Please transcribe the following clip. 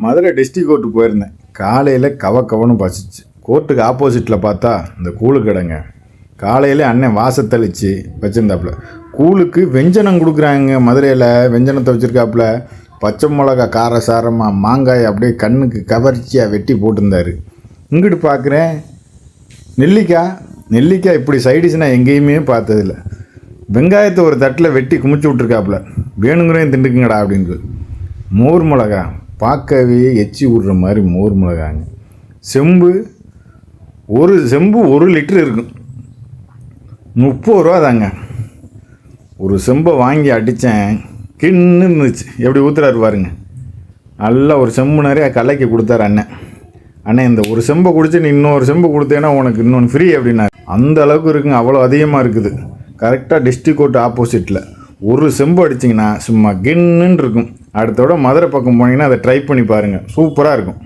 Madurai district court போயிருந்தேன். காலையில் கவன்னு பசிச்சு. கோர்ட்டுக்கு ஆப்போசிட்டில் பார்த்தா இந்த கூழு கடைங்க. காலையில் அண்ணன் வாசத்தளிச்சு வச்சுருந்தாப்புல. கூழுக்கு வெஞ்சனம் கொடுக்குறாங்க. மதுரையில் வெஞ்சனத்தை வச்சுருக்காப்புல. பச்சை மிளகா காரசாரமாக மாங்காய் அப்படியே கண்ணுக்கு கவர்ச்சியாக வெட்டி போட்டிருந்தார். இங்கிட்டு பார்க்குறேன் நெல்லிக்காய் இப்படி சைடிஷ்னால் எங்கேயுமே பார்த்ததில்ல. வெங்காயத்தை ஒரு தட்டில் வெட்டி குமிச்சு விட்ருக்காப்புல. வேணுங்கிறேன் திண்டுக்குங்கடா அப்படின்னு. மோர் மிளகா பார்க்கவே எச்சி விடுற மாதிரி மோர் மிளகாங்க. ஒரு செம்பு 1 லிட்டரு இருக்கும். 30 ரூபா தாங்க. ஒரு செம்பை வாங்கி அடித்தேன். கின்னு இருந்துச்சு. எப்படி ஊற்றுறாரு பாருங்க. நல்லா ஒரு செம்பு நிறையா கலக்கி கொடுத்தாரு அண்ணன். இந்த ஒரு செம்பை குடிச்சு நீ இன்னொரு செம்பு கொடுத்தேன்னா உனக்கு இன்னொன்று ஃப்ரீ அப்படின்னாரு. அந்த அளவுக்கு இருக்குங்க. அவ்வளோ அதிகமாக இருக்குது. கரெக்டாக டிஸ்ட்ரிக் கோர்ட் ஆப்போசிட்டில் ஒரு செம்பு அடிச்சிங்கன்னா சும்மா கின்னுன்னு இருக்கும். அடுத்தோட மதுரை பக்கம் போனீங்கன்னா அதை ட்ரை பண்ணி பாருங்கள். சூப்பராக இருக்கும்.